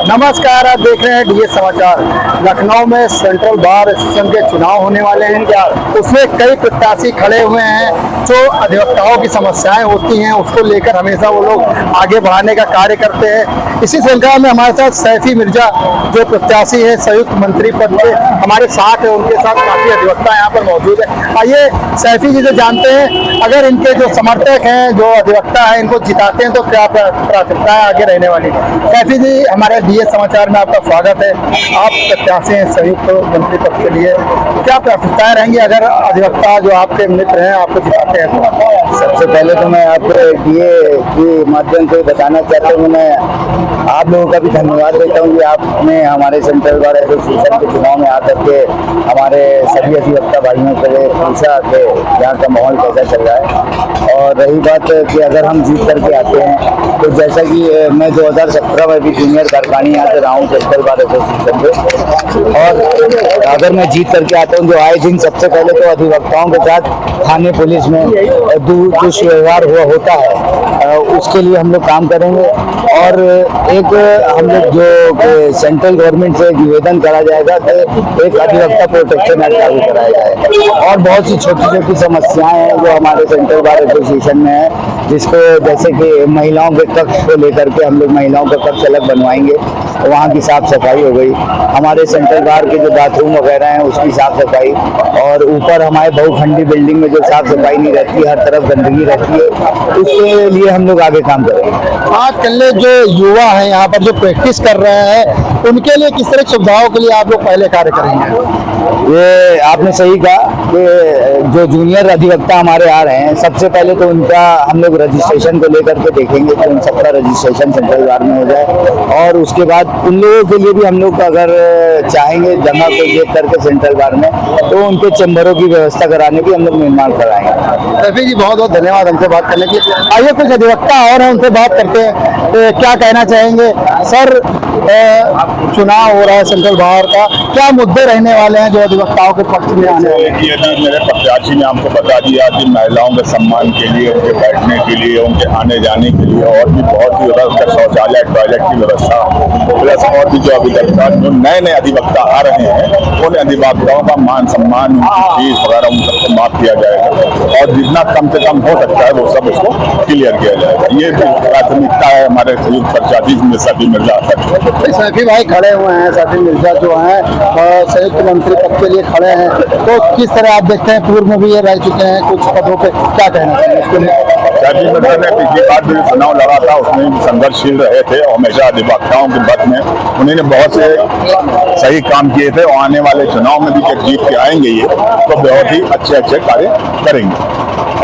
नमस्कार, आप देख रहे हैं डीएस समाचार। लखनऊ में सेंट्रल बार एसोसिएशन के चुनाव होने वाले हैं क्या? उसमें कई प्रत्याशी खड़े हुए हैं जो अधिवक्ताओं की समस्याएं होती हैं उसको लेकर हमेशा वो लोग आगे बढ़ाने का कार्य करते हैं। इसी श्रृंखला में हमारे साथ सैफी मिर्जा जो प्रत्याशी है संयुक्त मंत्री पद के हमारे साथ है, उनके साथ काफी अधिवक्ता यहाँ पर मौजूद है। आइए सैफी जी से जानते हैं, अगर इनके जो समर्थक हैं जो अधिवक्ता है इनको जिताते हैं तो क्या प्राथमिकताएं आगे रहने वाली है? सैफी जी, हमारे डीएस समाचार में आपका स्वागत है। आप प्रत्याशी हैं संयुक्त मंत्री पद के लिए, क्या प्राथमिकताएं रहेंगी अगर अधिवक्ता जो आपके मित्र हैं आपको जिताते हैं तो? सबसे पहले तो मैं आपको डीए के माध्यम से बताना चाहता हूँ, मैं आप लोगों का भी धन्यवाद देता हूँ कि आपने हमारे सेंट्रल बार एसोसिएशन के चुनाव में आकर के हमारे सभी अधिवक्ता भाइयों से पूछा कि यहाँ का माहौल कैसा चल रहा है। और रही बात कि अगर हम जीत करके आते हैं तो जैसा कि मैं 2017 में भी जूनियर कारखानी यहाँ से रहा हूँ सेंट्रल बार एसोसिएशन पे, और अगर मैं जीत करके आता हूँ जो आए दिन सबसे पहले तो अधिवक्ताओं के साथ थाने पुलिस में दुष्व्यवहार होता है उसके लिए हम लोग काम करेंगे। और एक हम लोग जो सेंट्रल गवर्नमेंट से निवेदन करा जाएगा कि एक अधिवक्ता प्रोटेक्शन एक्ट लागू कराया जाए। और बहुत सी छोटी छोटी समस्याएं हैं जो हमारे सेंट्रल बार एसोसिएशन में है, जिसको जैसे कि महिलाओं के कक्ष को लेकर के हम लोग महिलाओं का कक्ष अलग बनवाएंगे, तो वहाँ की साफ सफाई हो गई। हमारे सेंट्रल बार के जो बाथरूम वगैरह हैं उसकी साफ सफाई, और ऊपर हमारे बहुखंडी बिल्डिंग में जो साफ सफाई नहीं रहती, हर तरफ गंदगी रहती है, उसके लिए हम लोग आगे काम करेंगे। आजकल जो युवा है यहाँ पर जो प्रैक्टिस कर रहे हैं उनके लिए किस तरह की सुविधाओं के लिए आप लोग पहले कार्य करेंगे? ये आपने सही कहा कि जो जूनियर अधिवक्ता हमारे आ रहे हैं सबसे पहले तो उनका हम लोग रजिस्ट्रेशन को लेकर के देखेंगे कि उन सबका रजिस्ट्रेशन सेंट्रल बार में हो जाए। और उसके बाद उन लोगों के लिए भी हम लोग अगर चाहेंगे जगह को देख करके सेंट्रल बार में, तो उनके चैम्बरों की व्यवस्था कराने की हम लोग निर्माण कराएंगे। सैफी जी, बहुत बहुत धन्यवाद हमसे बात करने के लिए। आइए कुछ अधिवक्ता और हैं, उनसे बात करते हैं। क्या कहना चाहेंगे सर? चुनाव हो रहा है सेंट्रल बार का, क्या मुद्दे रहने वाले हैं जो अधिवक्ताओं के पक्ष में आने वाले हैं? यदि मेरे प्रत्याशी ने हमको बता दिया कि महिलाओं के सम्मान के लिए, उनके बैठने के लिए, उनके आने जाने के लिए और भी बहुत ही उसका शौचालय टॉयलेट की व्यवस्था, प्लस और भी जो अधिवक्ता जो नए नए अधिवक्ता आ रहे हैं उन अधिवक्ताओं का मान सम्मान, उनकी फीस वगैरह उन सबको माफ किया जाएगा और जितना कम से कम हो सकता है वो सब उसको क्लियर किया जाएगा। ये प्राथमिकता है हमारे संयुक्त प्रत्याशी में सैफी मिर्जा। सैफी भाई खड़े हुए हैं, सैफी मिर्जा जो हैं संयुक्त मंत्री पद के लिए खड़े हैं, तो किस तरह आप देखते हैं? पूर्व में भी ये रह चुके हैं कुछ पदों पे, क्या कहना चाहिए इसके लिए? सैफी मिर्जा ने पिछली बार जो चुनाव लड़ा था उसमें संघर्षशील रहे थे और हमेशा अधिवक्ताओं के पद में उन्होंने बहुत से सही काम किए थे, और आने वाले चुनाव में भी जब जीत के आएंगे ये तो बहुत ही अच्छे कार्य करेंगे,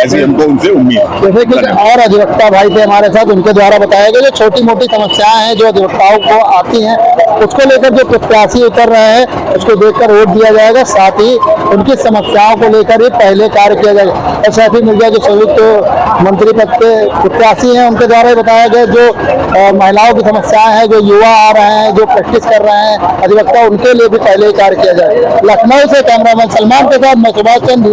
ऐसी हमको उनसे उम्मीद है। जैसे कि और अधिवक्ता भाई थे हमारे साथ, उनके द्वारा बताया गया जो छोटी मोटी समस्याएं हैं जो अधिवक्ताओं को आती हैं उसको लेकर जो प्रत्याशी उतर रहे हैं उसको देखकर वोट दिया जाएगा, साथ ही उनकी समस्याओं को लेकर ही पहले कार्य किया जाएगा। और सैफी मिर्जा जो संयुक्त मंत्री पद के प्रत्याशी हैं उनके द्वारा बताया गया जो महिलाओं की समस्याएं हैं, जो युवा आ रहे हैं, जो प्रैक्टिस कर रहे हैं अधिवक्ता, उनके लिए भी पहले ही कार्य किया जाएगा। लखनऊ से कैमरामैन सलमान के साथ मैं सुभाष चंद्र।